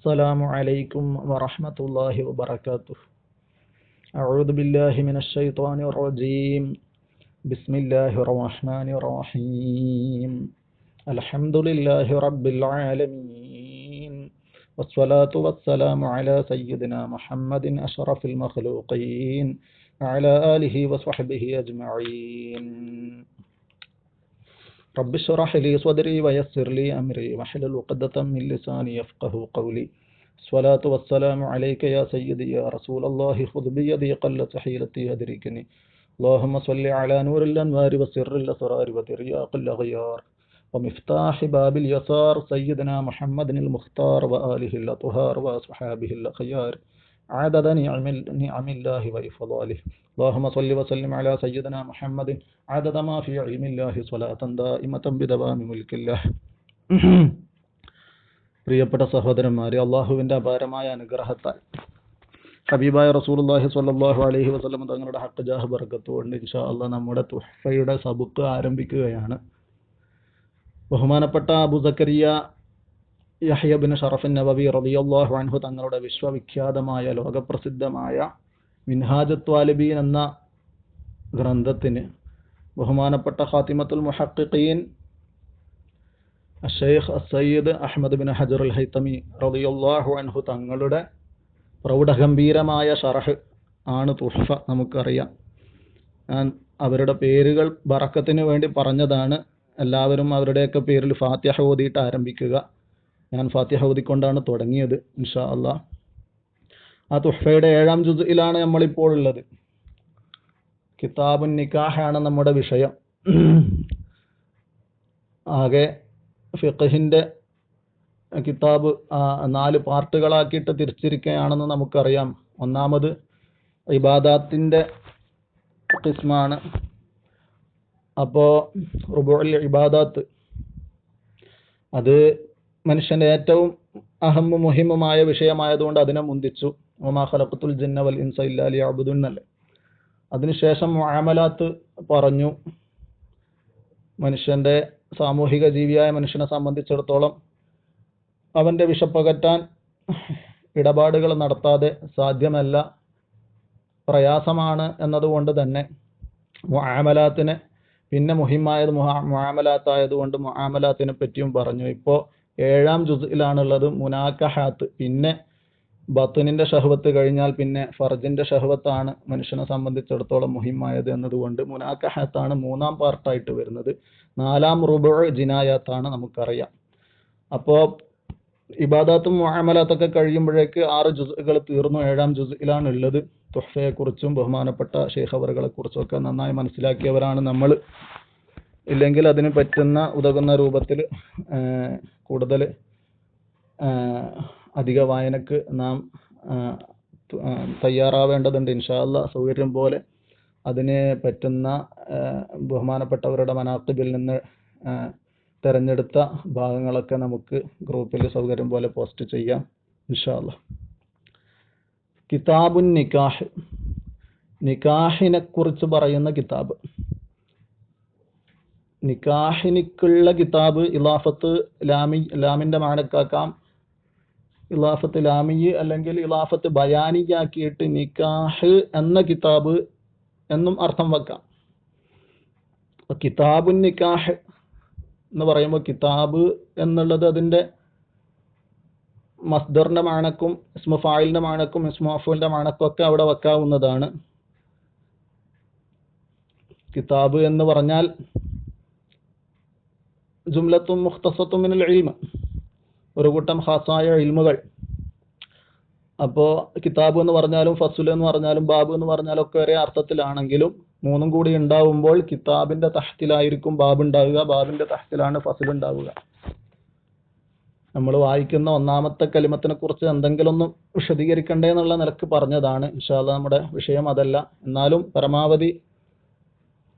السلام عليكم ورحمة الله وبركاته. أعوذ بالله من الشيطان الرجيم. بسم الله الرحمن الرحيم. الحمد لله رب العالمين، والصلاة والسلام على سيدنا محمد أشرف المخلوقين وعلى آله وصحبه أجمعين. رب اشرح لي صدري ويسر لي أمري واحلل عقدة من لساني يفقهوا قولي. الصلاة والسلام عليك يا سيدي يا رسول الله، خذ بيدي قلت حيلتي أدركني. اللهم صل على نور الأنوار وسر الأسرار وترياق الأغيار ومفتاح باب اليسار سيدنا محمد المختار وآله الأطهار وأصحابه الأخيار عدد نعم الله وإفضاله. اللهم صل وسلم على سيدنا محمد عدد ما في علم الله صلاة دائمة بدوام ملك الله. പ്രിയപ്പെട്ട സഹോദരന്മാരെ, അള്ളാഹുവിൻ്റെ അപാരമായ അനുഗ്രഹത്താൽ ഹബീബായ റസൂലുള്ളാഹി സ്വല്ലല്ലാഹു അലൈഹി വസല്ലം തങ്ങളുടെ ഹഖ് ജാഹ് ബർക്കത്തുകൊണ്ട് ഇൻഷാ അല്ലാഹ് നമ്മുടെ തുഹ്ഫയുടെ സബുക്ക് ആരംഭിക്കുകയാണ്. ബഹുമാനപ്പെട്ട അബൂ സക്കരിയ യഹ്യ ബിൻ ഷറഫ് നവവി റളിയല്ലാഹു അൻഹു തങ്ങളുടെ വിശ്വവിഖ്യാതമായ ലോകപ്രസിദ്ധമായ മിൻഹാജുത് ത്വാലിബീൻ എന്ന ഗ്രന്ഥത്തിന് ബഹുമാനപ്പെട്ട ഖാതിമത്തുൽ മുഹഖ്ഖിഖീൻ അഷ്ശൈഖ് സയ്യിദ് അഹ്മദ് ബിൻ ഹജർ അൽ ഹൈതമി റളിയല്ലാഹു അൻഹു തങ്ങളുടെ പ്രൗഢഗംഭീരമായ ഷറഹ് ആണ് തുഹ്ഫ. നമുക്കറിയാം, ഞാൻ അവരുടെ പേരുകൾ ബറക്കത്തിന് വേണ്ടി പറഞ്ഞതാണ്. എല്ലാവരും അവരുടെയൊക്കെ പേരിൽ ഫാത്തിഹ ഓതിയിട്ട് ആരംഭിക്കുക. ഞാൻ ഫാത്തിഹ ഓതിക്കൊണ്ടാണ് തുടങ്ങിയത്. ഇൻഷാ അല്ലാഹ് ആ തുഹ്ഫയുടെ 7-ാം ജുസ്ഇലാണ് നമ്മളിപ്പോൾ ഉള്ളത്. കിതാബുൻ നിക്കാഹാണ് നമ്മുടെ വിഷയം. ആകെ ഫിഖ്ഹിന്റെ കിതാബ് 4 പാർട്ടുകളാക്കിയിട്ട് തിരിച്ചിരിക്കുകയാണെന്ന് നമുക്കറിയാം. ഒന്നാമത് ഇബാദാത്തിന്റെ ഖിസ്മാണ്. അപ്പോൾ റുബുഉൽ ഇബാദാത്ത് അത് മനുഷ്യന്റെ ഏറ്റവും അഹമ്മു മുഹിമ്മുമായ വിഷയമായതുകൊണ്ട് അതിനെ മുന്തിച്ചു. വമാ ഖലഖത്തുൽ ജിന്ന വൽ ഇൻസ ഇല്ലാ ലിയഅ്ബുദൂൻ എന്നല്ലേ. അതിനുശേഷം മുആമലാത്ത് പറഞ്ഞു. മനുഷ്യന്റെ സാമൂഹിക ജീവിയായ മനുഷ്യനെ സംബന്ധിച്ചിടത്തോളം അവന്റെ വിശപ്പകറ്റാൻ ഇടപാടുകൾ നടത്താതെ സാധ്യമല്ല, പ്രയാസമാണ് എന്നതുകൊണ്ട് തന്നെ മുആമലാത്തിനെ, പിന്നെ മുഹിമ്മായത് മുആമലാത്തായതുകൊണ്ട് മുആമലാത്തിനെ പറ്റിയും പറഞ്ഞു. ഇപ്പോൾ 7-ാം ജുസ്ഇലാണുള്ളത് മുനാക്കഹാത്ത്. പിന്നെ ബത്നിന്റെ ഷഹ്വത്ത് കഴിഞ്ഞാൽ പിന്നെ ഫർജിന്റെ ഷഹ്വത്താണ് മനുഷ്യനെ സംബന്ധിച്ചിടത്തോളം മുഹിമ്മായത് എന്നതുകൊണ്ട് മുനാക്കഹാത്താണ് 3-ാം പാർട്ടായിട്ട് വരുന്നത്. 4-ാം റുബുഉ ജിനായാത്താണ് നമുക്കറിയാം. അപ്പോൾ ഇബാദാത്തും മുആമലാത്തൊക്കെ കഴിയുമ്പോഴേക്ക് 6 ജുസ്ഉകൾ തീർന്നു. 7-ാം ജുസ്ഇലാണ് ഉള്ളത്. തുഹ്ഫയെക്കുറിച്ചും ബഹുമാനപ്പെട്ട ശൈഖ് അവറുകളെ കുറിച്ചൊക്കെ നന്നായി മനസ്സിലാക്കിയവരാണ് നമ്മൾ. ഇല്ലെങ്കിൽ അതിന് പറ്റുന്ന ഉതകുന്ന രൂപത്തിൽ കൂടുതൽ അധിക വായനക്ക് നാം തയ്യാറാവേണ്ടതുണ്ട്. ഇൻഷാ അല്ലാഹ് സൗകര്യം പോലെ അതിന് പറ്റുന്ന ബഹുമാനപ്പെട്ടവരുടെ മനാഖിബിൽ നിന്ന് തിരഞ്ഞെടുത്ത ഭാഗങ്ങളൊക്കെ നമുക്ക് ഗ്രൂപ്പിൽ സൗകര്യം പോലെ പോസ്റ്റ് ചെയ്യാം ഇൻഷാ അല്ലാഹ്. കിതാബുൻ നിക്കാഹ്, നിക്കാഹിനെ കുറിച്ച് പറയുന്ന കിതാബ്. നിക്കാഹിനിക്കുള്ള കിതാബ് ഇലാഫത്ത് ലാമിന്റെ മാനക്കാക്കാം, ഇലാഫത്ത് ലാമി അല്ലെങ്കിൽ ഇലാഫത്ത് ബയാനിയാക്കിയിട്ട് നിക്കാഹ് എന്ന കിതാബ് എന്നും അർത്ഥം വെക്കാം. കിതാബുൻ നിക്കാഹ് എന്ന് പറയുമ്പോൾ കിതാബ് എന്നുള്ളത് അതിന്റെ മസ്ദറിന്റെ മാനക്കും ഇസ്മു ഫായിലിന്റെ മാനക്കും ഇസ്മു മഫ്ഊലിന്റെ മാനക്കും ഒക്കെ അവിടെ വെക്കാവുന്നതാണ്. കിതാബ് എന്ന് പറഞ്ഞാൽ ജുംലത്തും മുഖ്തസത്തും മിനൽ ഇൽമ്, ഒരു കൂട്ടം ഖാസായ ഇൽമുകൾ. അപ്പോൾ കിതാബ് എന്ന് പറഞ്ഞാലും ഫസ്ൽ എന്ന് പറഞ്ഞാലും ബാബ് എന്ന് പറഞ്ഞാലും ഒക്കെ ഒരേ അർത്ഥത്തിലാണെങ്കിലും 3ഉം കൂടി ഉണ്ടാവുമ്പോൾ കിതാബിന്റെ തഹ്തിലായിരിക്കും ബാബ് ഉണ്ടാവുക, ബാബിന്റെ തഹ്തിലാണ് ഫസ്ൽ ഉണ്ടാവുക. നമ്മൾ വായിക്കുന്ന 1-ാമത്തെ കലിമത്തിനെ കുറിച്ച് എന്തെങ്കിലും ഒന്ന് വിശദീകരിക്കണ്ടേ എന്നുള്ള നിലക്ക് പറഞ്ഞതാണ്. ഇൻഷാ അല്ലാഹ് നമ്മുടെ വിഷയം അതല്ല. എന്നാലും പരമാവധി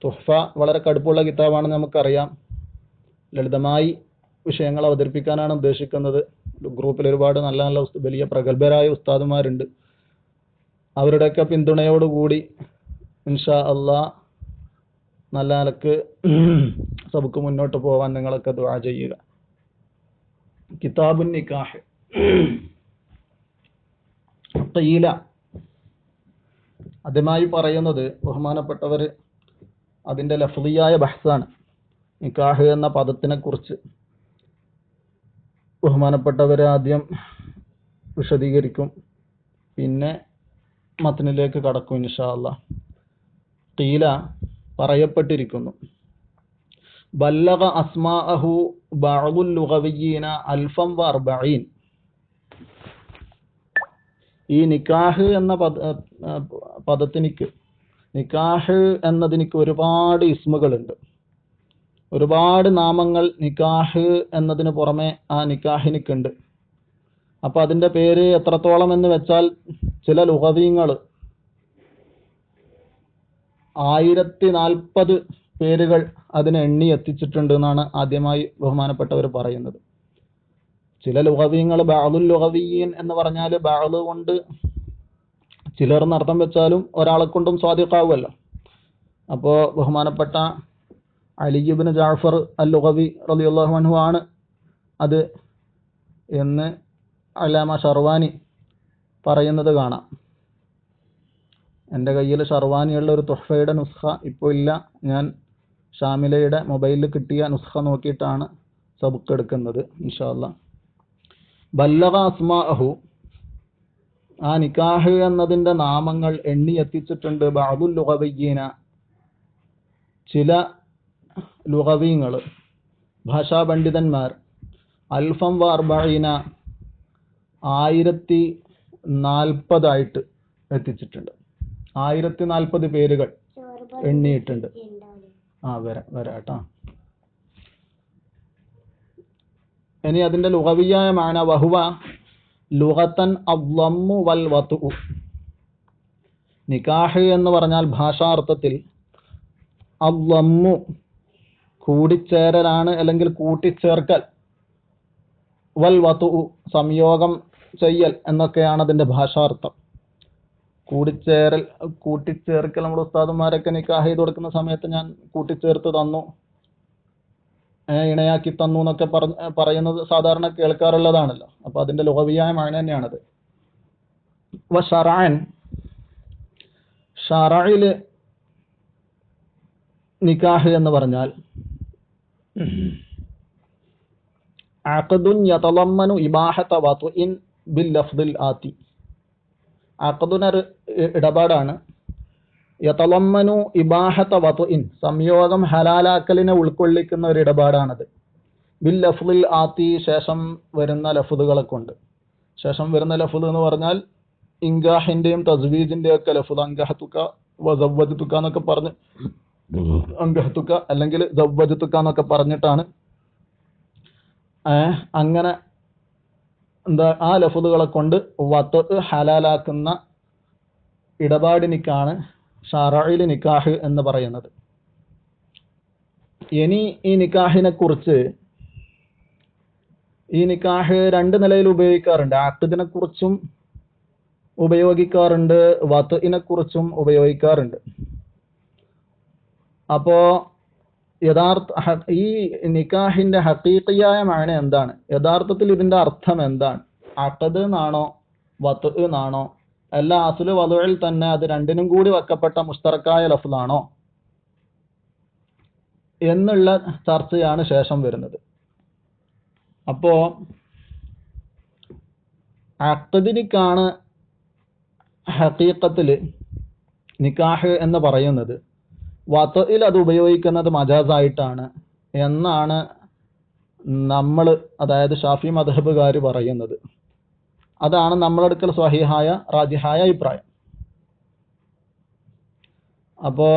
തുഹ്ഫ വളരെ കടുപ്പുള്ള കിതാബാണെന്ന് നമുക്കറിയാം. ലളിതമായി വിഷയങ്ങൾ അവതരിപ്പിക്കാനാണ് ഉദ്ദേശിക്കുന്നത്. ഗ്രൂപ്പിൽ ഒരുപാട് നല്ല നല്ല വലിയ പ്രഗത്ഭരായ ഉസ്താദുമാരുണ്ട്. അവരുടെയൊക്കെ പിന്തുണയോടുകൂടി ഇൻഷാ അല്ലാഹ് നല്ല നിലക്ക് സബക്ക് മുന്നോട്ട് പോവാൻ നിങ്ങളൊക്കെ ദുആ ചെയ്യുക. കിതാബുൻ നിക്കാഹ് ഖീല ആദ്യമായി പറയുന്നത് ബഹുമാനപ്പെട്ടവർ അതിൻ്റെ ലഫ്ളിയായ ബഹ്സാണ്. നിക്കാഹ് എന്ന പദത്തിനെ കുറിച്ച് ബഹുമാനപ്പെട്ടവർ ആദ്യം വിശദീകരിക്കും, പിന്നെ മത്നിലേക്ക് കടക്കും ഇൻഷാ അല്ലാഹ്. ഖീല പറയപ്പെട്ടിരിക്കുന്നു, ബല്ലഗ അസ്മാഅഹു ബഅദുൽ ലുഗവിയ്യീന 1040. ഈ നിക്കാഹ് എന്ന പദത്തിനിക്ക്, നിക്കാഹ് എന്നതിനിക്ക് ഒരുപാട് ഇസ്മുകളുണ്ട്, ഒരുപാട് നാമങ്ങൾ നിക്കാഹ് എന്നതിന് പുറമെ ആ നിക്കാഹിനിക്കുണ്ട്. അപ്പൊ അതിന്റെ പേര് എത്രത്തോളം എന്ന് വെച്ചാൽ ചില ലുഗവീങ്ങൾ 1040 പേരുകൾ അതിനെ എണ്ണി എത്തിച്ചിട്ടുണ്ട് എന്നാണ് ആദ്യമായി ബഹുമാനപ്പെട്ടവർ പറയുന്നത്. ചില ലുഗവീങ്ങൾ ബഅദുൽ ലുഗവിയ്യീൻ എന്ന് പറഞ്ഞാൽ ബഅദ് കൊണ്ട് ചിലർ എന്നർത്ഥം വെച്ചാലും ഒരാളെ കൊണ്ടും സ്വാദിഖാവുമല്ലോ. അപ്പോൾ ബഹുമാനപ്പെട്ട അലി ഇബ്നു ജഅഫർ അൽ ലുഗവി റളിയല്ലാഹു അൻഹു ആണ് അത് എന്ന് അല്ലാമ ഷർവാനി പറയുന്നത് കാണാം. എൻ്റെ കയ്യിൽ ഷർവാനിയുള്ള ഒരു തുഹ്ഫയുടെ നുസ്ഖ ഇപ്പോൾ ഇല്ല. ഞാൻ ഷാമിലയുടെ മൊബൈലിൽ കിട്ടിയ നുസ്ഖ നോക്കിയിട്ടാണ് സബുക്ക് എടുക്കുന്നത് ഇൻഷാ അല്ലാഹ്. ബല്ലഗ അസ്മാഅഹു, ആ നിക്കാഹ് എന്നതിൻ്റെ നാമങ്ങൾ എണ്ണി എത്തിച്ചിട്ടുണ്ട് ബഅദുൽ ലുഗവിയ്യീന, ചില ലുഗവീങ്ങൾ, ഭാഷാ പണ്ഡിതന്മാർ, 1040 1040 ആയിട്ട് എത്തിച്ചിട്ടുണ്ട്. 1040 പേരുകൾ എണ്ണിയിട്ടുണ്ട്. വരാട്ടാ. ഇനി അതിന്റെ ലുഗവിയായ മാന വഹുവ ലുഗതൻ അദ്ദമ്മു വൽ വത്ഉ. നിക്കാഹ് എന്ന് പറഞ്ഞാൽ ഭാഷാർത്ഥത്തിൽ അദ്ദമ്മു കൂടിച്ചേരലാണ് അല്ലെങ്കിൽ കൂട്ടിച്ചേർക്കൽ, വൽ വത്ഉ സംയോഗം ചെയ്യൽ എന്നൊക്കെയാണ് അതിന്റെ ഭാഷാർത്ഥം. കൂട്ടിച്ചേർക്കൽ നമ്മുടെ ഉസ്താദുമാരൊക്കെ നിക്കാഹ് ചെയ്ത് കൊടുക്കുന്ന സമയത്ത് ഞാൻ കൂട്ടിച്ചേർത്ത് തന്നു, ഇണയാക്കി തന്നു എന്നൊക്കെ പറയുന്നത് സാധാരണ കേൾക്കാറുള്ളതാണല്ലോ. അപ്പൊ അതിന്റെ ലുഗവിയായ മാന തന്നെയാണത്. ഷറഅൻ, ഷറഇല് നിക്കാഹ് എന്ന് പറഞ്ഞാൽ അഖ്ദുൻ യതളമ്മനു ഇബാഹത വത്ഇൻ ബിൽ ലഫ്ദിൽ ആതി. അഖ്ദുനൊരു ഇടപാടാണ്, യതളമ്മനു ഇബാഹത വത്ഇൻ സംയോഗം ഹലാലാക്കലിനെ ഉൾക്കൊള്ളിക്കുന്ന ഒരു ഇടപാടാണത്. ബിൽ ലഫ്ദിൽ ആതി ശേഷം വരുന്ന ലഫ്ദുകളെ കൊണ്ട്. ശേഷം വരുന്ന ലഫ്ദ് എന്ന് പറഞ്ഞാൽ ഇൻകാഹിന്റെയും തസ്വീജിന്റെയും ഒക്കെ ലഫ്ദ്, അൻകഹതുക വസവ്വജ്തുക എന്നൊക്കെ പറഞ്ഞ്, അൻകഹതുക അല്ലെങ്കിൽ സവ്വജ്തുക എന്നൊക്കെ പറഞ്ഞിട്ടാണ് അങ്ങനെ ആ ലഫ്ദുകളെ കൊണ്ട് വത്ത് ഹലാലാക്കുന്ന ഇടപാടിനിക്കാണ് ഷറഇൽ നിക്കാഹ് എന്ന് പറയുന്നത്. ഇനി ഈ നിക്കാഹിനെ കുറിച്ച്, ഈ നിക്കാഹ് രണ്ട് നിലയിൽ ഉപയോഗിക്കാറുണ്ട്. അഖ്ദിനെ കുറിച്ചും ഉപയോഗിക്കാറുണ്ട്, വത്ഇനെ കുറിച്ചും ഉപയോഗിക്കാറുണ്ട്. അപ്പോ ഈ നിക്കാഹിന്റെ ഹഖീഖിയായ മാന എന്താണ്, യഥാർത്ഥത്തിൽ ഇതിന്റെ അർത്ഥം എന്താണ്? അഖദ് എന്നാണോ വത്ഇ എന്നാണോ, എല്ലാ അസ്ലു വദ്ഇൽ തന്നെ അത് രണ്ടിനും കൂടി വെക്കപ്പെട്ട മുസ്തറക്കായ ലഫ്ളാണോ എന്നുള്ള ചർച്ചയാണ് ശേഷം വരുന്നത്. അപ്പോ അഖദിനിക്കാണ് ഹഖീഖത്തില് നിക്കാഹ് എന്ന് പറയുന്നത്, വത്ഇൽ അത് ഉപയോഗിക്കുന്നത് മജാസായിട്ടാണ് എന്നാണ് നമ്മൾ, അതായത് ഷാഫി മദ്ഹബുകാർ പറയുന്നത്. അതാണ് നമ്മളെടുക്കൽ സ്വഹീഹായ റാജിഹായ അഭിപ്രായം. അപ്പോ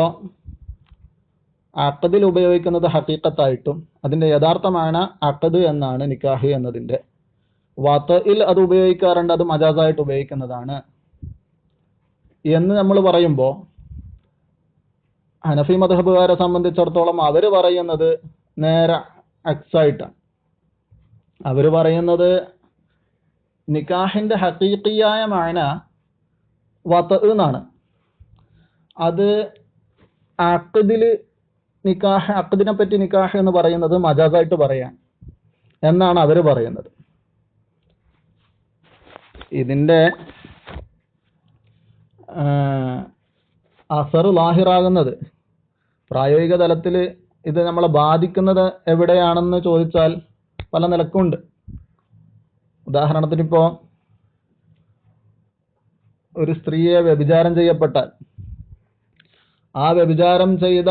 അഖദിൽ ഉപയോഗിക്കുന്നത് ഹഖീഖത്തായിട്ടും അതിന്റെ യഥാർത്ഥമായ അഖദ് എന്നാണ് നിക്കാഹ് എന്നതിന്റെ. വത്ഇൽ അത് ഉപയോഗിക്കാറുണ്ട്, അത് മജാസായിട്ട് ഉപയോഗിക്കുന്നതാണ് എന്ന് നമ്മൾ പറയുമ്പോൾ ഹനഫി മദ്ഹബുകാരെ സംബന്ധിച്ചിടത്തോളം അവർ പറയുന്നത് നേരെ അക്സായിട്ടാണ്. അവർ പറയുന്നത് നിക്കാഹിന്റെ ഹഖീഖിയായ മാന വത്ഇ എന്നാണ്. അത് അഖദില് നിക്കാഹ്, അഖദിനെ പറ്റി നിക്കാഹ് എന്ന് പറയുന്നത് മജാസായിട്ട് പറയാൻ എന്നാണ് അവർ പറയുന്നത്. ഇതിന്റെ അസർ ലാഹിറാകുന്നത്, പ്രായോഗിക തലത്തിൽ ഇത് നമ്മളെ ബാധിക്കുന്നത് എവിടെയാണെന്ന് ചോദിച്ചാൽ പല നിലക്കുണ്ട്. ഉദാഹരണത്തിന് ഇപ്പോൾ ഒരു സ്ത്രീയെ വ്യഭിചാരം ചെയ്യപ്പെട്ടാൽ ആ വ്യഭിചാരം ചെയ്ത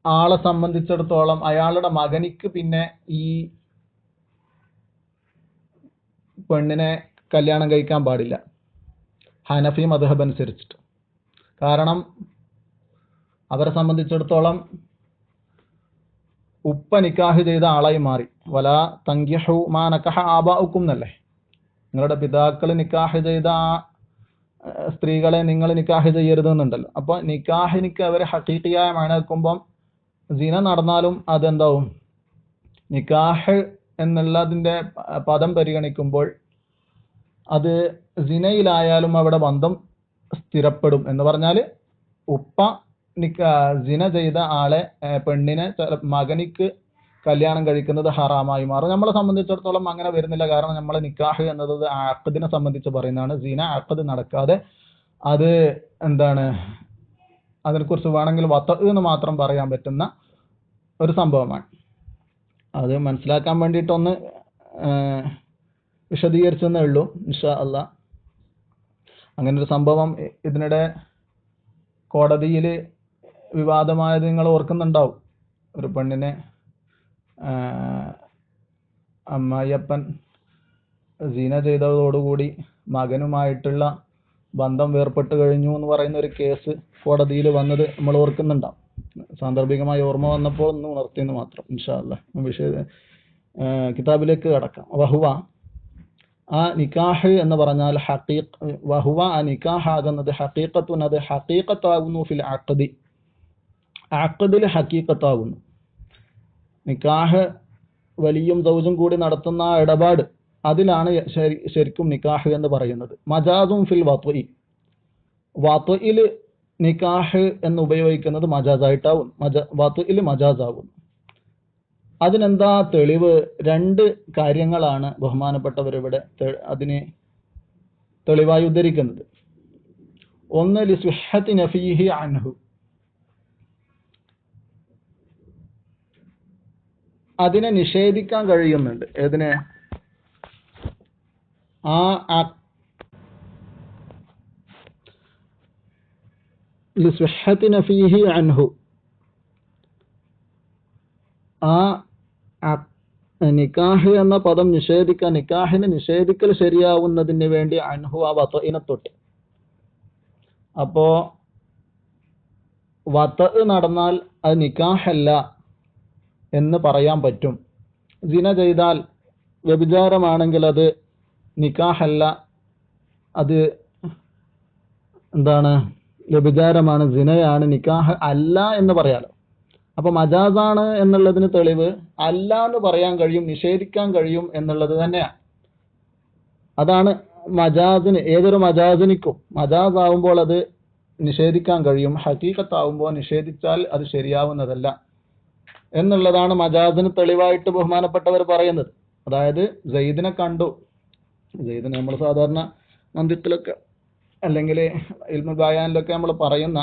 ആളെ സംബന്ധിച്ചിടത്തോളം അയാളുടെ മകനിക്ക് പിന്നെ ഈ പെണ്ണിനെ കല്യാണം കഴിക്കാൻ പാടില്ല ഹനഫി മദ്ഹബ് അനുസരിച്ചിട്ട്. കാരണം അവരെ സംബന്ധിച്ചിടത്തോളം ഉപ്പ നിക്കാഹ് ചെയ്ത ആളായി മാറി. വലാ തൻകിഹു മാ നകഹ ആബാഉക്കും എന്നല്ലേ, നിങ്ങളുടെ പിതാക്കൾ നിക്കാഹ് ചെയ്ത സ്ത്രീകളെ നിങ്ങൾ നിക്കാഹ് ചെയ്യരുത് എന്നുണ്ടല്ലോ. അപ്പോൾ നിക്കാഹിനിക്ക് അവർ ഹഖീഖിയായ മഅന വെക്കുമ്പം സിന നടന്നാലും അതെന്താവും, നിക്കാഹ് എന്നുള്ളതിൻ്റെ പദം പരിഗണിക്കുമ്പോൾ അത് സിനയിലായാലും അവിടെ ബന്ധം സ്ഥിരപ്പെടും. എന്ന് പറഞ്ഞാൽ ഉപ്പ സിന ചെയ്ത ആളെ പെണ്ണിനെ മകനിക്ക് കല്യാണം കഴിക്കുന്നത് ഹറാമായി മാറും. നമ്മളെ സംബന്ധിച്ചിടത്തോളം അങ്ങനെ വരുന്നില്ല. കാരണം നമ്മളെ നിക്കാഹ് എന്നത് അഖദിനെ സംബന്ധിച്ച് പറയുന്നതാണ്. സിന അഖദ് നടക്കാതെ അത് എന്താണ്, അതിനെക്കുറിച്ച് വേണമെങ്കിൽ വത്ത് എന്ന് മാത്രം പറയാൻ പറ്റുന്ന ഒരു സംഭവമാണ്. അത് മനസ്സിലാക്കാൻ വേണ്ടിയിട്ടൊന്ന് വിശദീകരിച്ചെന്നേ ഉള്ളൂ. ഇൻഷാ അല്ലാഹ് അങ്ങനെ ഒരു സംഭവം ഇതിനിടെ കോടതിയിൽ വിവാദമായത് നിങ്ങൾ ഓർക്കുന്നുണ്ടാവും. ഒരു പെണ്ണിനെ അമ്മായിയപ്പൻ സീന ചെയ്തതോടുകൂടി മകനുമായിട്ടുള്ള ബന്ധം വേർപെട്ട് കഴിഞ്ഞു എന്ന് പറയുന്ന ഒരു കേസ് കോടതിയിൽ വന്നത് നമ്മൾ ഓർക്കുന്നുണ്ടാവും. സാന്ദർഭികമായി ഓർമ്മ വന്നപ്പോൾ ഒന്ന് ഉണർത്തിയെന്ന് മാത്രം. ഇൻഷാ അല്ലാഹ് കിതാബിലേക്ക് കടക്കാം. വഹുവ, ആ നിക്കാഹ് എന്ന് പറഞ്ഞാൽ വഹുവ, ആ നിക്കാഹ് ആകുന്നത് ഹഖീഖത്തുൻ, അത് ഹഖീഖത്താകുന്നു ഫിൽ അഖദി, അഖദിൽ ഹഖീഖത്താകുന്നു. നിക്കാഹ് വലിയും സൗജും കൂടി നടത്തുന്ന ആ ഇടപാട്, അതിലാണ് ശരിക്കും നിക്കാഹ് എന്ന് പറയുന്നത്. മജാസും ഫിൽ വത്ഇ, വത്ഇൽ നിക്കാഹ് എന്ന് ഉപയോഗിക്കുന്നത് മജാസായിട്ടാവും, വത്ഇൽ മജാസാകും. അതിനെന്താ തെളിവ്? രണ്ട് കാര്യങ്ങളാണ് ബഹുമാനപ്പെട്ടവരിവിടെ അതിന് തെളിവായി ഉദ്ധരിക്കുന്നത്. ഒന്ന് ലിസ്വഹത്തി നഫീഹി അൻഹു, അതിനെ നിഷേധിക്കാൻ കഴിയുന്നുണ്ട്. ഏതിനെ? ലിസ്വഹത്തി നഫീഹി അൻഹു, ആ നിക്കാഹ് എന്ന പദം നിഷേധിക്കാൻ, നിക്കാഹിന് നിഷേധിക്കൽ ശരിയാവുന്നതിന് വേണ്ടി അൻഹു, ആ വത്ഇനെ തൊട്ട്. അപ്പോ വത്ഇ നടന്നാൽ അത് നിക്കാഹല്ല എന്ന് പറയാൻ പറ്റും. സിന ചെയ്താൽ, വ്യഭിചാരമാണെങ്കിൽ അത് നിക്കാഹല്ല, അത് എന്താണ്, വ്യഭിചാരമാണ്, സിനയാണ്, നിക്കാഹ് അല്ല എന്ന് പറയാലോ. അപ്പൊ മജാസാണ് എന്നുള്ളതിന് തെളിവ് അല്ല എന്ന് പറയാൻ കഴിയും, നിഷേധിക്കാൻ കഴിയും എന്നുള്ളത് തന്നെയാണ്. അതാണ് മജാസിന്, ഏതൊരു മജാസിനിക്കും മജാസ് ആവുമ്പോൾ അത് നിഷേധിക്കാൻ കഴിയും, ഹഖീഖത്താവുമ്പോൾ നിഷേധിച്ചാൽ അത് ശരിയാവുന്നതല്ല എന്നുള്ളതാണ് മജാസിന് തെളിവായിട്ട് ബഹുമാനപ്പെട്ടവർ പറയുന്നത്. അതായത് സെയ്ദിനെ കണ്ടു, സെയ്ദിനെ നമ്മൾ സാധാരണ മന്ദിരത്തിലൊക്കെ അല്ലെങ്കിൽ ഇൽമുൽ ബയാനിലൊക്കെ നമ്മൾ പറയുന്ന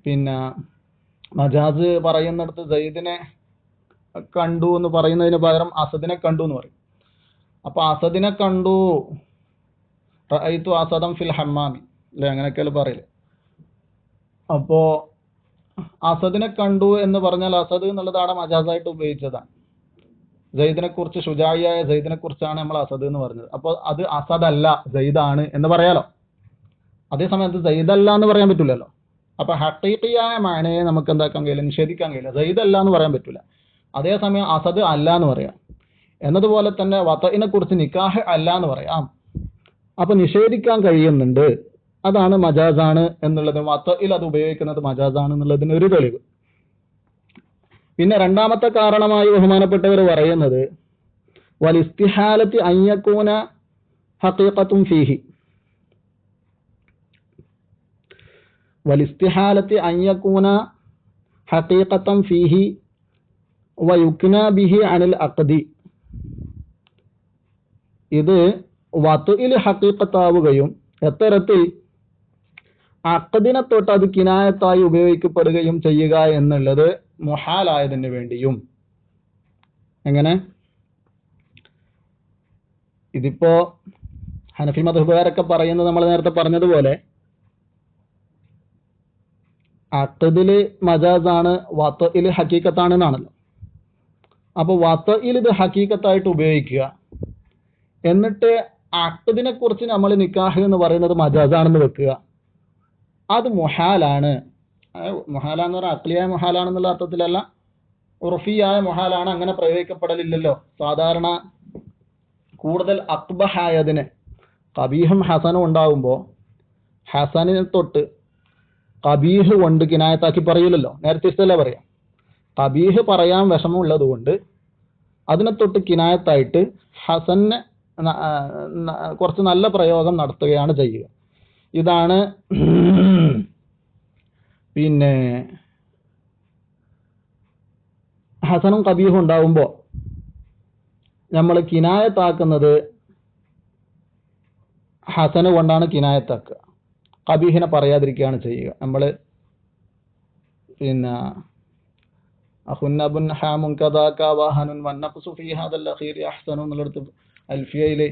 പിന്നെ മജാസ് പറയുന്നിടത്ത് സെയ്ദിനെ കണ്ടു എന്ന് പറയുന്നതിന് പകരം അസദിനെ കണ്ടു എന്ന് പറയും. അപ്പൊ അസദിനെ കണ്ടു, റഅയ്തു അസദൻ ഫിൽ ഹമ്മാമി അല്ലെ, അങ്ങനെയൊക്കെയല്ലേ പറയില്ലേ. അപ്പോ അസദിനെ കണ്ടു എന്ന് പറഞ്ഞാൽ അസദ് എന്നുള്ളതാണ് മജാസായിട്ട് ഉപയോഗിച്ചതാണ്. സെയ്ദിനെ കുറിച്ച്, ഷുജായിയായ സെയ്ദിനെ കുറിച്ചാണ് നമ്മൾ അസദ് എന്ന് പറഞ്ഞത്. അപ്പോൾ അത് അസദല്ല സെയ്ദാണ് എന്ന് പറയാലോ. അതേസമയത്ത് സെയ്ദല്ല എന്ന് പറയാൻ പറ്റില്ലല്ലോ. അപ്പൊ ഹഖീഖിയായ മഅനയെ നമുക്ക് എന്താക്കാൻ കഴിയില്ല, നിഷേധിക്കാൻ കഴിയില്ല. സെയ്ദല്ല എന്ന് പറയാൻ പറ്റില്ല. അതേസമയം അസദ് അല്ല എന്ന് പറയാം. എന്നതുപോലെ തന്നെ വതഇനെ കുറിച്ച് നിക്കാഹ് അല്ല എന്ന് പറയാം. അപ്പൊ നിഷേധിക്കാൻ കഴിയുന്നുണ്ട്. അതാണ് മജാസാണ് എന്നുള്ളത്, വതഇൽ അത് ഉപയോഗിക്കുന്നത് മജാസാണ് എന്നുള്ളതിന് ഒരു തെളിവ്. പിന്നെ രണ്ടാമത്തെ കാരണമായി ബഹുമാനപ്പെട്ടവർ പറയുന്നത് വലിസ്തിഹാലത്തി അയ്യകൂന ഹഖീഖത്തുൻ ഫീഹി, വലിസ്തിഹാലത്തി അയ്യകൂന ഹഖീഖത്തൻ ഫീഹി വയുക്ന ബിഹി അനിൽ അഖദി. ഇത് വത്ഇൽ ഹഖീഖത്താവുകയും എത്തരത്തിൽ അഖദിനെ തൊട്ട് അത് കിനായത്തായി ഉപയോഗിക്കപ്പെടുകയും ചെയ്യുക എന്നുള്ളത് മുഹാലായതിന് വേണ്ടിയും. എങ്ങനെ? ഇതിപ്പോ ഹനഫി മദ്ഹബുകാരൊക്കെ പറയുന്നത് നമ്മൾ നേരത്തെ പറഞ്ഞതുപോലെ അഖദില് മജാസാണ്, വത്ഇല് ഹക്കീക്കത്താണ് എന്നാണല്ലോ. അപ്പൊ വത്ഇൽ ഇത് ഹക്കീക്കത്തായിട്ട് ഉപയോഗിക്കുക, എന്നിട്ട് അഖദിനെ കുറിച്ച് നമ്മൾ നിക്കാഹ് എന്ന് പറയുന്നത് മജാസാണെന്ന് വെക്കുക, അത് മുഹാലാണ്. മുഹാലാന്ന് പറഞ്ഞാൽ അഖ്ലിയായ മുഹാലാണെന്നുള്ള അർത്ഥത്തിലല്ല, ഉർഫിയായ മുഹാലാണ്. അങ്ങനെ പ്രയോഗിക്കപ്പെടലില്ലല്ലോ. സാധാരണ കൂടുതൽ അക്ബഹായതിന് കബീഹും ഹസനും ഉണ്ടാകുമ്പോൾ ഹസനിനെ തൊട്ട് കബീഹ് കൊണ്ട് കിനായത്താക്കി പറയില്ലല്ലോ, നേരത്തെ ഇഷ്ടമല്ലേ പറയാം. കബീഹ് പറയാൻ വിഷമമുള്ളത് കൊണ്ട് അതിനെ തൊട്ട് കിനായത്തായിട്ട് ഹസന് കുറച്ച് നല്ല പ്രയോഗം നടത്തുകയാണ് ചെയ്യുക. ഇതാണ് പിന്നെ ഹസനും കബീഹും ഉണ്ടാവുമ്പോൾ നമ്മൾ കിനായത്താക്കുന്നത് ഹസന് കൊണ്ടാണ് കിനായത്താക്കുക, കബീഹിനെ പറയാതിരിക്കുകയാണ് ചെയ്യുക. നമ്മൾ പിന്നെ അഹുന്നബുൻ ഹാമുൻ കദാക വഹനുൻ വന്നഖ്സു ഫീ ഹാദൽ അഖീർ അഹ്സനു എന്നുള്ളടത്ത് അൽഫിയയില്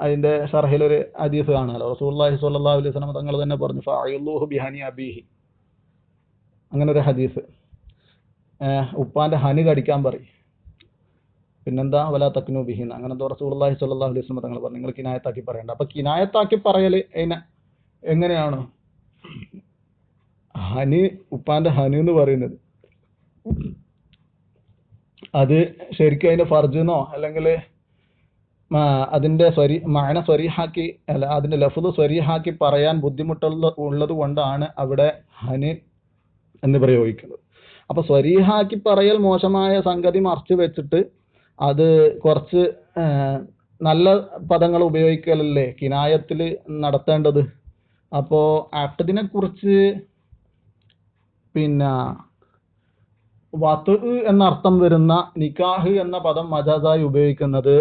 അതിന്റെ ഷർഹിലൊരു ഹദീസ് കാണാലോ. റസൂലുള്ളാഹി സ്വല്ലല്ലാഹു അലൈഹി വസല്ലം തങ്ങൾ തന്നെ പറഞ്ഞു ഫഅയിലുഹു ബിഹനി അബീഹി, അങ്ങനെ ഒരു ഹദീസ്. ഉപ്പാന്റെ ഹനി കടിക്കാൻ പറയും, പിന്നെന്താ വലാ തക്നു ബിഹി, അങ്ങനെന്തോ റസൂലുള്ളാഹി സ്വല്ലല്ലാഹു അലൈഹി വസല്ലം തങ്ങൾ പറഞ്ഞു നിങ്ങൾ കിനായത്താക്കി പറയണ്ട. അപ്പൊ കിനായത്താക്കി പറയല് എങ്ങനെയാണ്? ഹനി, ഉപ്പാന്റെ ഹനി എന്ന് പറയുന്നത് അത് ശരിക്കും അതിന്റെ ഫർജെന്നോ അല്ലെങ്കിൽ അതിന്റെ മഅന സ്വരീഹാക്കി അല്ല അതിന്റെ ലഫ്ദ് സ്വരീഹാക്കി പറയാൻ ബുദ്ധിമുട്ടുള്ളത് കൊണ്ടാണ് അവിടെ ഹനി എന്ന് പ്രയോഗിക്കുന്നത്. അപ്പൊ സ്വരീഹാക്കി പറയൽ മോശമായ സംഗതി മറച്ചു വെച്ചിട്ട് അത് കുറച്ച് നല്ല പദങ്ങൾ ഉപയോഗിക്കലല്ലേ കിനായത്തിൽ നടത്തേണ്ടത്. അപ്പോ അഖദിനെ കുറിച്ച് പിന്നെ വത്ഉ എന്ന അർത്ഥം വരുന്ന നിക്കാഹ് എന്ന പദം മജാസായി ഉപയോഗിക്കുന്നത്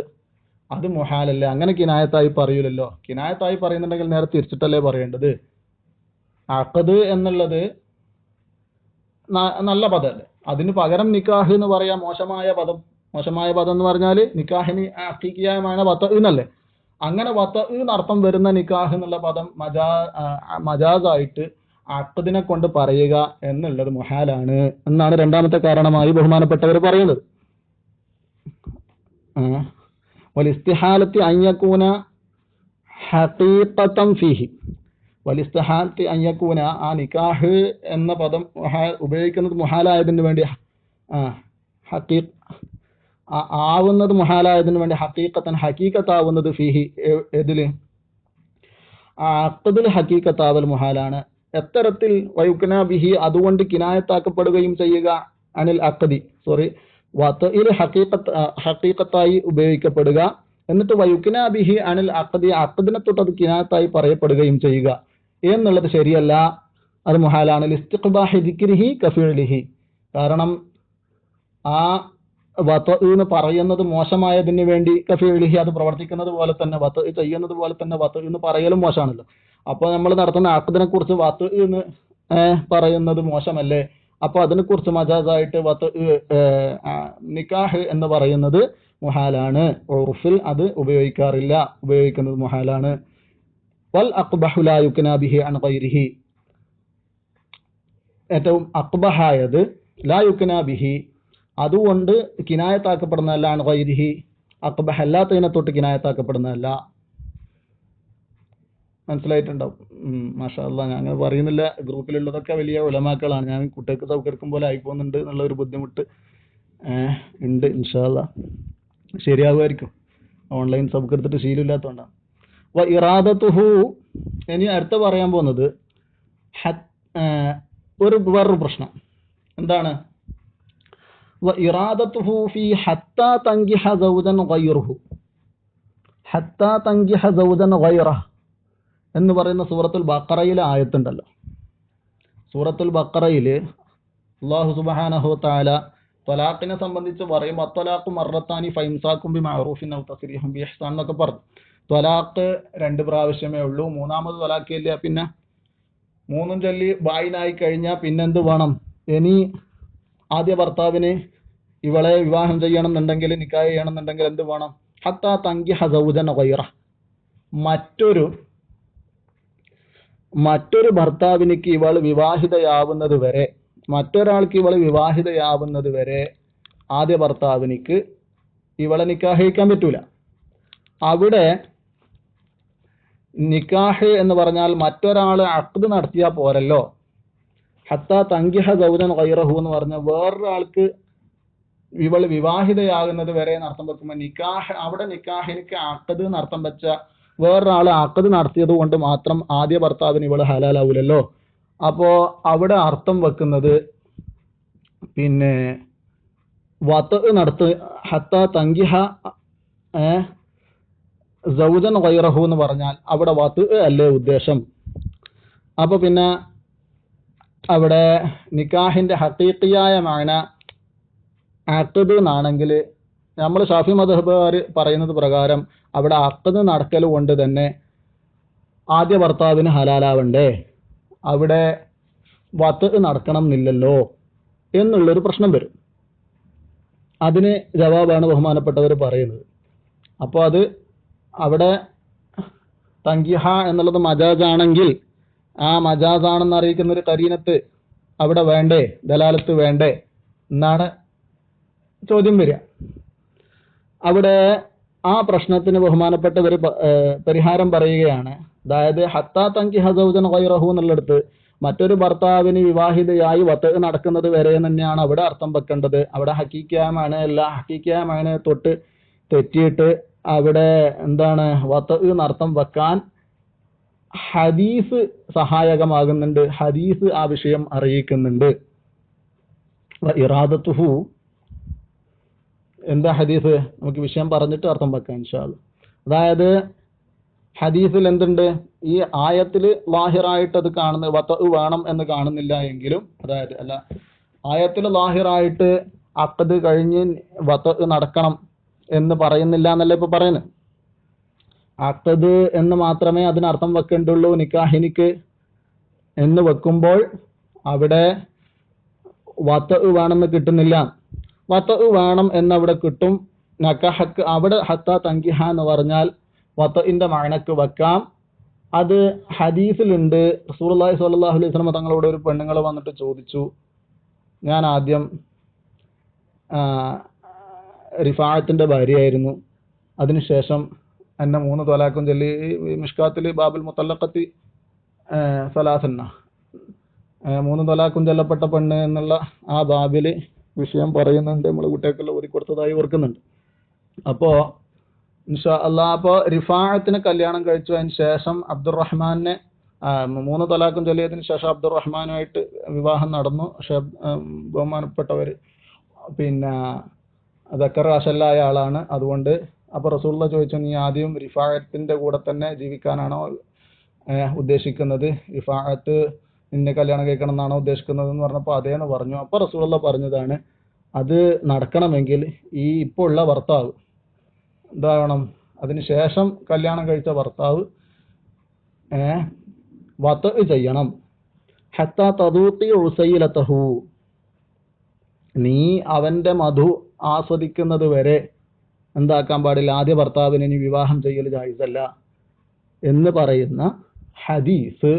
അത് മുഹാലല്ലേ, അങ്ങനെ കിനായത്തായി പറയൂലല്ലോ. കിനായത്തായി പറയുന്നുണ്ടെങ്കിൽ നേരെ തിരിച്ചിട്ടല്ലേ പറയേണ്ടത്. അഖദ് എന്നുള്ളത് നല്ല പദമല്ലേ, അതിന് പകരം നിക്കാഹ് എന്ന് പറയാം മോശമായ പദം. മോശമായ പദം എന്ന് പറഞ്ഞാൽ നിക്കാഹിന് ഹഖീഖിയായ വത്ഉ എന്നല്ലേ. അങ്ങനെ വത്ഉ എന്നർത്ഥം വരുന്ന നിക്കാഹ് എന്നുള്ള പദം മജാസായിട്ട് അഖദിനെ കൊണ്ട് പറയുക എന്നുള്ളത് മുഹാലാണ് എന്നാണ് രണ്ടാമത്തെ കാരണമായി ബഹുമാനപ്പെട്ടവർ പറയുന്നത്. വലിസ്തിഹാലത്തി അൻ യകൂന ഹഖീഖതൻ ഫീഹി, വലിസ്തിഹാലത്തി അൻ യകൂന, ആ നിക്കാഹ് എന്ന പദം ഉപയോഗിക്കുന്നത് മുഹാലായതിന് വേണ്ടി, ആവുന്നത് മുഹാലായതിന് വേണ്ടി ഹഖീഖത്തൻ ഹഖീഖത്താവുന്നത് ഫീഹി, ഏതില്? അഖദിൽ ഹഖീഖത്താവൽ മുഹാലാണ്. എത്തരത്തിൽ? വയുക്ന ബിഹി, അതുകൊണ്ട് കിനായത്താക്കപ്പെടുകയും ചെയ്യുക, അനിൽ അഖദി വത്ഇൽ ഹഖീഖത്തായി ഉപയോഗിക്കപ്പെടുക, എന്നിട്ട് വയുക്ന ബിഹി അനിൽ അഖദി, അഖദിനെ തൊട്ട് അത് കിനായത്തായി പറയപ്പെടുകയും ചെയ്യുക എന്നുള്ളത് ശരിയല്ല, അത് മുഹാലാണ്. ലിസ്തിഖ്ബാഹി ദിക്രിഹി കഫിഇലിഹി, കാരണം ആ വത്ഉ എന്ന് പറയുന്നത് മോശമായതിന് വേണ്ടി കഫിഇലിഹി, അത് പ്രവർത്തിക്കുന്നത് പോലെ തന്നെ വത്ഉ ചെയ്യുന്നത് പോലെ തന്നെ വത്ഉ എന്ന് പറയലും മോശമാണല്ലോ. അപ്പൊ നമ്മൾ നടത്തുന്ന അഖദിനെ കുറിച്ച് വത്ഉ എന്ന് പറയുന്നത് മോശമല്ലേ? അപ്പൊ അതിനെ കുറിച്ച് മജാസായിട്ട് നിക്കാഹ് എന്ന് പറയുന്നത് മുഹാലാണ്. ഉർഫിൽ അത് ഉപയോഗിക്കാറില്ല, ഉപയോഗിക്കുന്നത് മുഹാലാണ്. വൽ അഖ്ബഹു ലാ യുക്നാ ബിഹി അൻ ഗൈരിഹി, ഏറ്റവും അഖ്ബഹായത് ലാ യുക്നാ ബിഹി, അതുകൊണ്ട് കിനായത്താക്കപ്പെടുന്നതല്ല, അൻ ഗൈരിഹി, അഖ്ബഹ അല്ലാത്തതിനെ തൊട്ട് കിനായത്താക്കപ്പെടുന്നതല്ല. മനസ്സിലായിട്ടുണ്ടാവും. മാഷാ അല്ലാഹ്. ഞാൻ അങ്ങനെ പറയുന്നില്ല, ഗ്രൂപ്പിലുള്ളതൊക്കെ വലിയ ഉലമാക്കളാണ്. ഞാൻ കുട്ടികൾക്ക് സൗകര്യം പോലെ ആയിപ്പോകുന്നുണ്ട് എന്നുള്ള ഒരു ബുദ്ധിമുട്ട് ഉണ്ട്. ഇൻഷാ അല്ലാഹ് ശരിയാകുമായിരിക്കും. ഓൺലൈൻ സബ് എടുത്തിട്ട് ശീലമില്ലാത്തതുകൊണ്ടാണ്. വ ഇറാദത്തുഹു, ഇനി അടുത്ത പറയാൻ പോകുന്നത് വേറൊരു പ്രശ്നം എന്താണ്? വ ഇറാദത്തുഹു ഫീ ഹത്താ തൻകിഹ സൗജൻ ഗൈറുഹു, ഹത്താ തൻകിഹ സൗജൻ ഗൈറഹു എന്ന് പറയുന്ന സൂറത്തുൽ ബഖറയിലെ ആയത്തുണ്ടല്ലോ. സൂറത്തുൽ ബഖറയിൽ അല്ലാഹു സുബ്ഹാനഹു തആല ത്വലാഖിനെ സംബന്ധിച്ച് പറയും, അത്വലാഖു മർറത്താനി ഫഇംസാകും ബിമഅറൂഫിൻ ഔ തസ്രീഹും ബിഇഹ്സാൻ എന്നൊക്കെ പറഞ്ഞു. ത്വലാഖ് 2 പ്രാവശ്യമേ ഉള്ളൂ, മൂന്നാമത് ത്വലാഖില്ല. പിന്നെ മൂന്നും ചൊല്ലി ബായിനായി കഴിഞ്ഞാൽ പിന്നെന്ത് വേണം? ഇനി ആദ്യ ഭർത്താവിന് ഇവളെ വിവാഹം ചെയ്യണം എന്നുണ്ടെങ്കിൽ, നിക്കാഹ് ചെയ്യണം എന്നുണ്ടെങ്കിൽ എന്ത് വേണം? ഹത്താ തങ്കിഹ സൗജൻ ഗൈറ, മറ്റൊരു ഭർത്താവിനിക്ക് ഇവൾ വിവാഹിതയാവുന്നത് വരെ, മറ്റൊരാൾക്ക് ഇവൾ വിവാഹിതയാവുന്നത് വരെ ആദ്യ ഭർത്താവിനിക്ക് ഇവളെ നിക്കാഹ് കഴിക്കാൻ പറ്റൂല. അവിടെ നിക്കാഹ് എന്ന് പറഞ്ഞാൽ മറ്റൊരാൾ അഖ്ദ് നടത്തിയാൽ പോരല്ലോ. ഹത്താ തങ്കിഹ സൗജൻ ഗൈറഹു എന്ന് പറഞ്ഞാൽ വേറൊരാൾക്ക് ഇവൾ വിവാഹിതയാകുന്നത് വരെ നടത്തം വെക്കുമ്പോൾ നിക്കാഹ്, അവിടെ നിക്കാഹിനിക്ക് അഖ്ദ് നടത്തം വെച്ച വേറൊരാൾ അഖ്ദ് നടത്തിയത് കൊണ്ട് മാത്രം ആദ്യ ഭർത്താവിന് ഇവൾ ഹലാലാവൂലല്ലോ. അപ്പോ അവിടെ അർത്ഥം വെക്കുന്നത് പിന്നെ വത്ത് നടത്ത് ഹത്താ തങ്കിഹ സൗജൻ ഗൈറഹു എന്ന് പറഞ്ഞാൽ അവിടെ വത്ത് അല്ലേ ഉദ്ദേശം. അപ്പൊ പിന്നെ അവിടെ നിക്കാഹിന്റെ ഹഖീഖിയായ മഅന അഖ്ദ് എന്നാണെങ്കിൽ നമ്മൾ ഷാഫി മദ്ഹബുകാർ പറയുന്നത് പ്രകാരം അവിടെ അഖ്ദ് നടക്കൽ കൊണ്ട് തന്നെ ആദ്യ ഭർത്താവിന് ഹലാലാവണ്ടേ, അവിടെ വത്ത് നടക്കണം എന്നില്ലല്ലോ എന്നുള്ളൊരു പ്രശ്നം വരും. അതിന് ജവാബാണ് ബഹുമാനപ്പെട്ടവർ പറയുന്നത്. അപ്പോൾ അത് അവിടെ തങ്കിഹ എന്നുള്ളത് മജാസാണെങ്കിൽ ആ മജാസാണെന്ന് അറിയിക്കുന്ന ഒരു കരീനത്ത് അവിടെ വേണ്ടേ, ദലാലത്ത് വേണ്ടേ എന്നാണ് ചോദ്യം വരിക. അവിടെ ആ പ്രശ്നത്തിന് ബഹുമാനപ്പെട്ടവർ പരിഹാരം പറയുകയാണ്. അതായത് ഹത്താ തങ്കിഹ സൗജൻ ഗൈറഹു എന്നുള്ളിടത്ത് മറ്റൊരു ഭർത്താവിന് വിവാഹിതയായി വത്ത് നടക്കുന്നത് വരെ തന്നെയാണ് അവിടെ അർത്ഥം വെക്കേണ്ടത്. അവിടെ ഹക്കീക്കാമാണ് അല്ല, ഹക്കീക്കാമാണ് തൊട്ട് തെറ്റിയിട്ട് അവിടെ എന്താണ് വത്ത് അർത്ഥം വെക്കാൻ ഹദീസ് സഹായകമാകുന്നുണ്ട്. ഹദീസ് ആ വിഷയം അറിയിക്കുന്നുണ്ട്. ഇറാദത്തുഹു എന്താ ഹദീസ്? നമുക്ക് വിഷയം പറഞ്ഞിട്ട് അർത്ഥം വെക്കാം ഇൻഷാ അല്ലാഹ്. അതായത് ഹദീസിൽ എന്തുണ്ട്? ഈ ആയത്തിൽ ലാഹിറായിട്ട് അത് കാണുന്നത് വത്ത് വേണം എന്ന് കാണുന്നില്ല എങ്കിലും, അതായത് അല്ല, ആയത്തിൽ ലാഹിറായിട്ട് അഖ്ദ് കഴിഞ്ഞ് വത്ത് നടക്കണം എന്ന് പറയുന്നില്ല എന്നല്ല ഇപ്പൊ പറയുന്നത്. അഖ്ദ് എന്ന് മാത്രമേ അതിനർത്ഥം വെക്കേണ്ടുള്ളൂ നിക്കാഹിനിക്ക് എന്ന് വെക്കുമ്പോൾ അവിടെ വത്ത് വേണമെന്ന് കിട്ടുന്നില്ല. വത്ത് വേണം എന്നവിടെ കിട്ടും. നക്കഹക്ക് അവിടെ ഹത്താ തങ്കിഹ എന്ന് പറഞ്ഞാൽ വത്തഇന്റെ മഅനക്ക് വെക്കാം. അത് ഹദീസിലുണ്ട്. റസൂലുള്ളാഹി സ്വല്ലല്ലാഹു അലൈഹി വസല്ലം തങ്ങളോട് ഒരു പെണ്ണുങ്ങൾ വന്നിട്ട് ചോദിച്ചു, ഞാൻ ആദ്യം റിഫാഅത്തിന്റെ ഭാര്യയായിരുന്നു, അതിനുശേഷം എന്നെ 3 ത്വലാഖും ചൊല്ലി. മിഷ്കാത്തിൽ ബാബുൽ മുത്തല്ലഖത്തി സലാസന്ന 3 ത്വലാഖും ചൊല്ലപ്പെട്ട പെണ്ണ് എന്നുള്ള ആ ബാബില് വിഷയം പറയുന്നുണ്ട്. നമ്മൾ കുട്ടികൾക്കെല്ലാം ഓതി കൊടുത്തതായി ഓർക്കുന്നുണ്ട്. അപ്പോ ഇൻഷാ അല്ലാഹ് അപ്പോ റിഫാഅത്തിനെ കല്യാണം കഴിച്ചു. അതിന് ശേഷം അബ്ദുറഹ്മാനെ 3 ത്വലാഖും ചൊല്ലിയതിന് ശേഷം അബ്ദുറഹ്മാനുമായിട്ട് വിവാഹം നടന്നു. പക്ഷെ ബഹുമാനപ്പെട്ടവർ പിന്നെ ദക്കർ അശല്ലായ ആളാണ്. അതുകൊണ്ട് അപ്പൊ റസൂലുള്ളാഹി ചോദിച്ചു, നീ ആദ്യം റിഫാഅത്തിന്റെ കൂടെ തന്നെ ജീവിക്കാനാണോ ഉദ്ദേശിക്കുന്നത്? റിഫാഅത്ത് നിന്നെ കല്യാണം കഴിക്കണം എന്നാണോ ഉദ്ദേശിക്കുന്നത് എന്ന് പറഞ്ഞപ്പോൾ അതേന്ന് പറഞ്ഞു. അപ്പൊ റസൂലുള്ളാഹി പറഞ്ഞതാണ്, അത് നടക്കണമെങ്കിൽ ഈ ഇപ്പോൾ ഉള്ള ഭർത്താവ് എന്താവണം? അതിനുശേഷം കല്യാണം കഴിച്ച ഭർത്താവ് വത്ത് ചെയ്യണം. ഹത്താ തദൂഖി ഉസൈലതഹു, നീ അവന്റെ മധു ആസ്വദിക്കുന്നത് വരെ എന്താക്കാൻ പാടില്ല, ആദ്യ ഭർത്താവിനെ ഇനി വിവാഹം ചെയ്യൽ ജായിസല്ല എന്ന് പറയുന്ന ഹദീസ്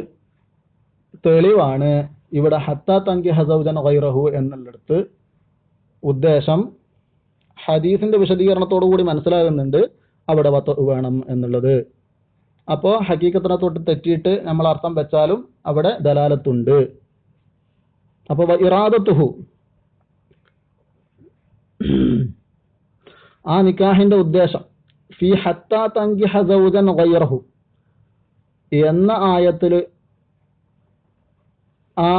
തെളിവാണ്. ഇവിടെ ഹത്താ തങ്കിഹ സൗജൻ ഗൈറഹു എന്നുള്ളിടത്ത് ഉദ്ദേശം ഹദീസിന്റെ വിശദീകരണത്തോടു കൂടി മനസ്സിലാകുന്നുണ്ട് അവിടെ വത്ത് വേണം എന്നുള്ളത്. അപ്പോൾ ഹക്കീക്കത്തിനെ തൊട്ട് തെറ്റിയിട്ട് നമ്മൾ അർത്ഥം വെച്ചാലും അവിടെ ദലാലത്തുണ്ട്. അപ്പൊ ഇറാദത്തുഹു, ആ നിക്കാഹിന്റെ ഉദ്ദേശം ഫി ഹത്താ തങ്കിഹ സൗജൻ ഗൈറഹു എന്ന ആയത്തില് ആ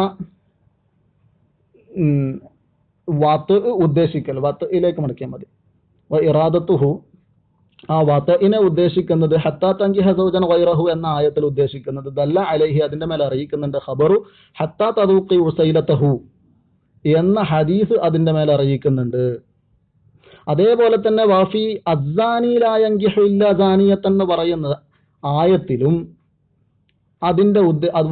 വത്ത് ഉദ്ദേശിക്കൽ, വത്തയിലേക്ക് മടക്കിയാൽ മതി. ഇറാദത്തുഹു, ആ വത്തഇനെ ഉദ്ദേശിക്കുന്നത് ഹത്താ തങ്കിഹ സൗജൻ ഗൈറഹു എന്ന ആയത്തിൽ ഉദ്ദേശിക്കുന്നത് ദല്ല അലൈഹി, അതിന്റെ മേലെ അറിയിക്കുന്നുണ്ട്. ഖബറു ഹത്താ തദൂഖി ഉസൈലതഹു എന്ന ഹദീസ് അതിന്റെ മേലെ അറിയിക്കുന്നുണ്ട്. അതേപോലെ തന്നെ വാഫി അസ്സാനി ലാ യൻകിഹു ഇല്ലാ സാനിയത്ത് എന്ന് പറയുന്ന ആയത്തിലും അതിന്റെ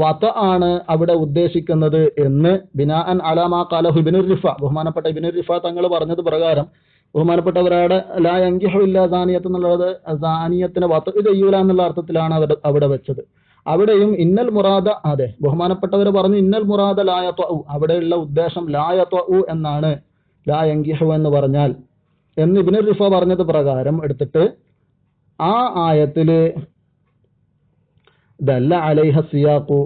വത ആണ് അവിടെ ഉദ്ദേശിക്കുന്നത് എന്ന് ബിനാഅൻ അലാമാ ഖാലഹു ഇബ്നുർ റിഫ, ബഹുമാനപ്പെട്ട ഇബ്നുർ റിഫ തങ്ങൾ പറഞ്ഞത് പ്രകാരം ബഹുമാനപ്പെട്ടവരുടെ ലാ യൻകിഹു ഇല്ലാ സാനിയത്ത് എന്നുള്ളത് സാനിയത്തിനെ വത ചെയ്യൂല എന്നുള്ള അർത്ഥത്തിലാണ് അവിടെ വെച്ചത്. അവിടെയും ഇന്നൽ മുറാദ, അതെ ബഹുമാനപ്പെട്ടവർ പറഞ്ഞു ഇന്നൽ മുറാദ ലാ യത്വഉ, അവിടെയുള്ള ഉദ്ദേശം ലാ യത്വഉ എന്നാണ്, ലാ യൻകിഹു എന്ന് പറഞ്ഞാൽ എന്ന് ഇബ്നുർ റിഫ പറഞ്ഞത് പ്രകാരം എടുത്തിട്ട് ആ ആയത്തില് ദല്ല അലൈഹ സിയാഖു,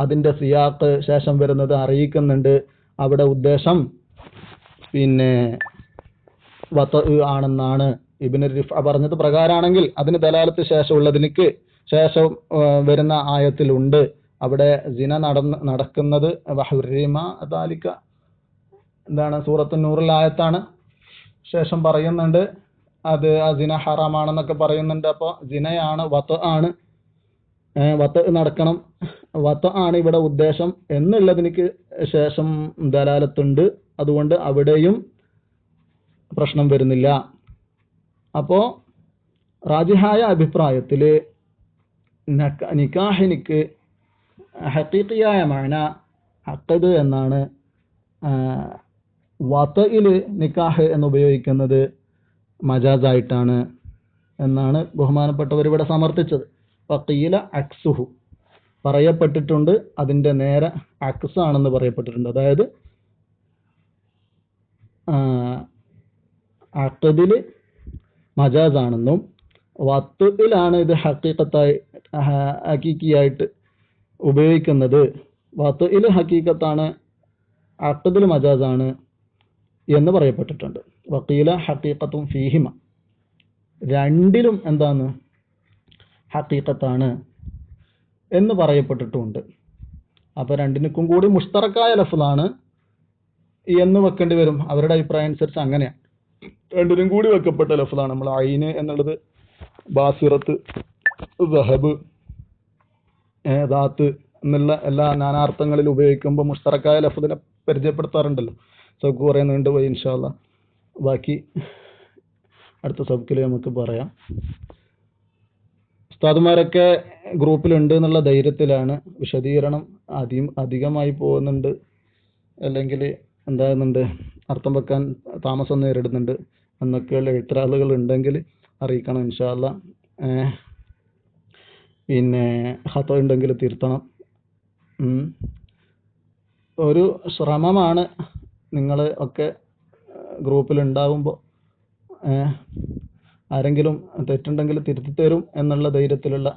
അതിന്റെ സിയാഖ് ശേഷം വരുന്നത് അറിയിക്കുന്നുണ്ട് അവിടെ ഉദ്ദേശം പിന്നെ വത ആണെന്നാണ് ഇബ്നുർ റിഫ പറഞ്ഞത് പ്രകാരമാണെങ്കിൽ അതിന് ദലാലത്ത് ശേഷമുള്ളതിനിക്ക് ശേഷം വരുന്ന ആയത്തിലുണ്ട് അവിടെ സിന നടക്കുന്നത് വഹുരിമ ദാലിക എന്താണ് സൂറത്തു നൂറിൽ ആയത്താണ്. ശേഷം പറയുന്നുണ്ട് അത് ആ സിന ഹറാമാണെന്നൊക്കെ പറയുന്നുണ്ട്. അപ്പോൾ സിനയാണ്, വത ആണ്, വത നടക്കണം, വത ആണ് ഇവിടെ ഉദ്ദേശം എന്നുള്ളതിനിക്ക് ശേഷം ദലാലത്തുണ്ട്. അതുകൊണ്ട് അവിടെയും പ്രശ്നം വരുന്നില്ല. അപ്പോ റാജിഹായ അഭിപ്രായത്തില് നിക്കാഹിനിക്ക് ഹഖീഖിയായ മഅന അഖദ് എന്നാണ്, വതയില് നിക്കാഹ് എന്ന് ഉപയോഗിക്കുന്നത് മജാസായിട്ടാണ് എന്നാണ് ബഹുമാനപ്പെട്ടവർ ഇവിടെ സമർത്ഥിച്ചത്. ഫഖീല അക്സുഹു, പറയപ്പെട്ടിട്ടുണ്ട് അതിന്റെ നേരെ അക്സ് ആണെന്ന് പറയപ്പെട്ടിട്ടുണ്ട്. അതായത് അഖദില് മജാസാണെന്നും വത്തുയിലാണ് ഇത് ഹഖീഖിയായിട്ട് ഉപയോഗിക്കുന്നത്, വത്തുയില് ഹഖീഖത്താണ് അഖദില് മജാസാണ് എന്ന് പറയപ്പെട്ടിട്ടുണ്ട്. വഖീല ഹഖീഖത്തും ഫീഹിമ, രണ്ടിലും എന്താണ് ഹഖീഖത്താണ് എന്ന് പറയപ്പെട്ടിട്ടുമുണ്ട്. അപ്പൊ രണ്ടിനും കൂടി മുഷ്തറക്കായ ലഫ്ളാണ് എന്ന് വെക്കേണ്ടി വരും. അവരുടെ അഭിപ്രായം അനുസരിച്ച് അങ്ങനെയാണ്, രണ്ടിനും കൂടി വെക്കപ്പെട്ട ലഫ്ളാണ്. നമ്മൾ ഐന് എന്നുള്ളത് ബാസിറത്ത്, ദഹബ്, ദാത്ത് എന്നുള്ള എല്ലാ നാനാർത്ഥങ്ങളിൽ ഉപയോഗിക്കുമ്പോൾ മുഷ്തറക്കായ ലഫ്ളിനെ പരിചയപ്പെടുത്താറുണ്ടല്ലോ. സബ്ക്ക് കുറേ നീണ്ടുപോയി, ഇൻഷാ അല്ലാഹ് ബാക്കി അടുത്ത സബ്ക്കിൽ നമുക്ക് പറയാം. ഉസ്താദുമാരൊക്കെ ഗ്രൂപ്പിലുണ്ട് എന്നുള്ള ധൈര്യത്തിലാണ്. വിശദീകരണം അധികമായി പോകുന്നുണ്ട്, അല്ലെങ്കിൽ എന്താകുന്നുണ്ട് അർത്ഥം വെക്കാൻ താമസം നേരിടുന്നുണ്ട് എന്നൊക്കെയുള്ള എഴുത്തരാളുകൾ ഉണ്ടെങ്കിൽ അറിയിക്കണം ഇൻഷാ അല്ലാഹ്. പിന്നെ ഖത ഉണ്ടെങ്കിൽ തിരുത്തണം. ഒരു ശ്രമമാണ് നിങ്ങൾ ഒക്കെ ഗ്രൂപ്പിലുണ്ടാവുമ്പോൾ, ആരെങ്കിലും തെറ്റുണ്ടെങ്കിൽ തിരുത്തി തരും എന്നുള്ള ധൈര്യത്തിലുള്ള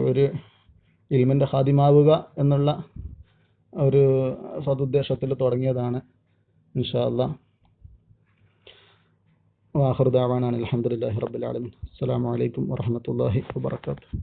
ഒരു ഇൽമിൻ്റെ ഖാദിമാവുക എന്നുള്ള ഒരു സതുദ്ദേശത്തിൽ തുടങ്ങിയതാണ് ഇൻഷാ അല്ലാഹ്. വാഖിറു ദഅവാനാ അൽഹംദുലില്ലാഹി റബ്ബിൽ ആലമീൻ. അസ്സലാമു അലൈക്കും വറഹ്മത്തുള്ളാഹി വബറകാതുഹു.